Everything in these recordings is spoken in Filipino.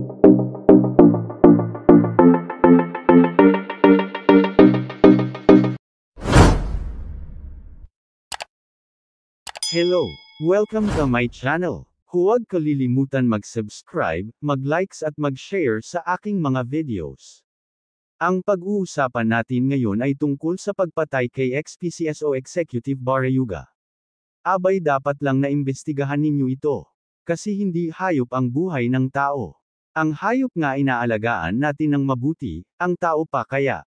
Hello! Welcome to my channel. Huwag kalilimutan mag-subscribe, mag-likes at mag-share sa aking mga videos. Ang pag-uusapan natin ngayon ay tungkol sa pagpatay kay ex-PCSO Executive Barayuga. Abay dapat lang naimbestigahan ninyo ito. Kasi hindi hayop ang buhay ng tao. Ang hayop nga inaalagaan natin ng mabuti, ang tao pa kaya.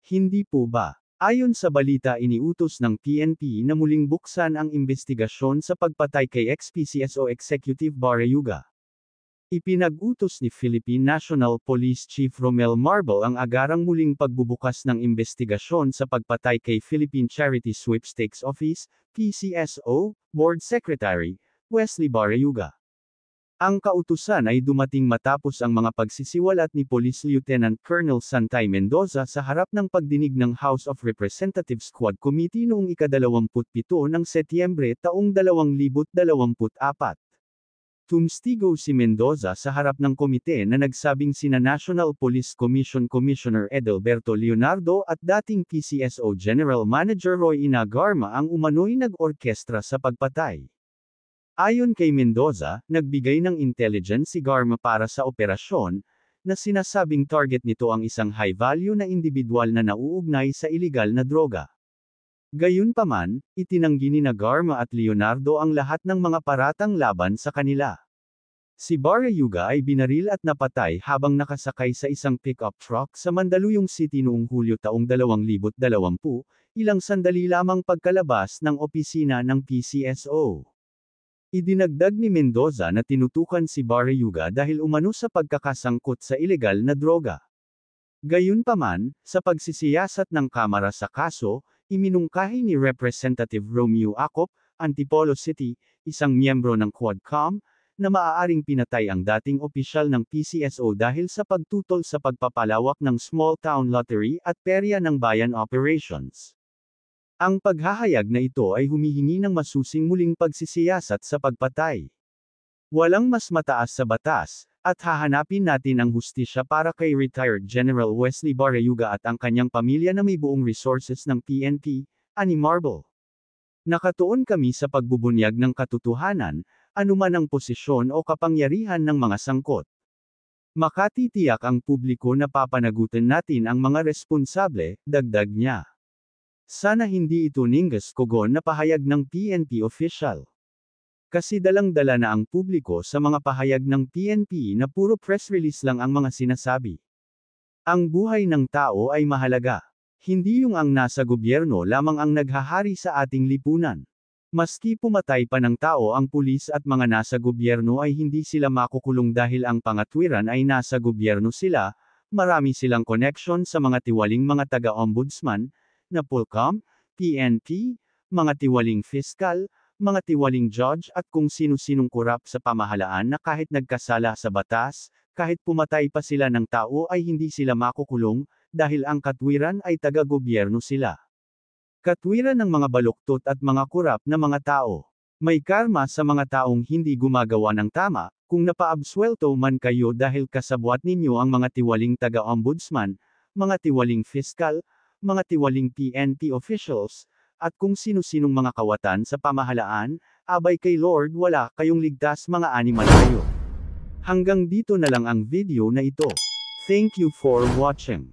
Hindi po ba? Ayon sa balita iniutos ng PNP na muling buksan ang imbestigasyon sa pagpatay kay ex-PCSO Executive Barayuga. Ipinag-utos ni Philippine National Police Chief Romel Marbel ang agarang muling pagbubukas ng imbestigasyon sa pagpatay kay Philippine Charity Sweepstakes Office, PCSO, Board Secretary, Wesley Barayuga. Ang kautusan ay dumating matapos ang mga pagsisiwalat ni Police Lieutenant Colonel Santay Mendoza sa harap ng pagdinig ng House of Representatives Quad Committee noong ika-27 ng Setyembre taong 2024. Tumstigo si Mendoza sa harap ng komite na nagsabing sina National Police Commission Commissioner Edelberto Leonardo at dating PCSO General Manager Roy Ina Garma ang umano'y nag-orkestra sa pagpatay. Ayon kay Mendoza, nagbigay ng intelligence si Garma para sa operasyon, na sinasabing target nito ang isang high-value na individual na nauugnay sa iligal na droga. Gayunpaman, itinanggi ni Garma at Leonardo ang lahat ng mga paratang laban sa kanila. Si Barayuga ay binaril at napatay habang nakasakay sa isang pick-up truck sa Mandaluyong City noong Hulyo taong 2020, ilang sandali lamang pagkalabas ng opisina ng PCSO. Idinagdag ni Mendoza na tinutukan si Barayuga dahil umano sa pagkakasangkot sa ilegal na droga. Gayunpaman, sa pagsisiyasat ng Kamara sa kaso, iminungkahi ni Representative Romeo Acop, Antipolo City, isang miyembro ng Quadcom, na maaaring pinatay ang dating opisyal ng PCSO dahil sa pagtutol sa pagpapalawak ng small town lottery at perya ng bayan operations. Ang paghahayag na ito ay humihingi ng masusing muling pagsisiyasat sa pagpatay. Walang mas mataas sa batas, at hahanapin natin ang hustisya para kay retired General Wesley Barayuga at ang kanyang pamilya na may buong resources ng PNP, ani Marbel. Nakatuon kami sa pagbubunyag ng katotohanan, anuman ang posisyon o kapangyarihan ng mga sangkot. Makatitiyak ang publiko na papanagutan natin ang mga responsable, dagdag niya. Sana hindi ito ningas kogon na pahayag ng PNP official. Kasi dalang-dala na ang publiko sa mga pahayag ng PNP na puro press release lang ang mga sinasabi. Ang buhay ng tao ay mahalaga. Hindi yung ang nasa gobyerno lamang ang naghahari sa ating lipunan. Maski pumatay pa ng tao ang pulis at mga nasa gobyerno ay hindi sila makukulong dahil ang pangatwiran ay nasa gobyerno sila, marami silang connection sa mga tiwaling mga taga-ombudsman, na Pulcom, PNP, mga tiwaling fiskal, mga tiwaling judge at kung sino-sinong kurap sa pamahalaan na kahit nagkasala sa batas, kahit pumatay pa sila ng tao ay hindi sila makukulong, dahil ang katwiran ay taga-gobyerno sila. Katwiran ng mga baluktot at mga kurap na mga tao. May karma sa mga taong hindi gumagawa ng tama, kung napaabswelto man kayo dahil kasabwat ninyo ang mga tiwaling taga-ombudsman, mga tiwaling fiskal, mga tiwaling PNP officials, at kung sino-sinong mga kawatan sa pamahalaan, abay kay Lord wala kayong ligtas mga animal kayo. Hanggang dito na lang ang video na ito. Thank you for watching.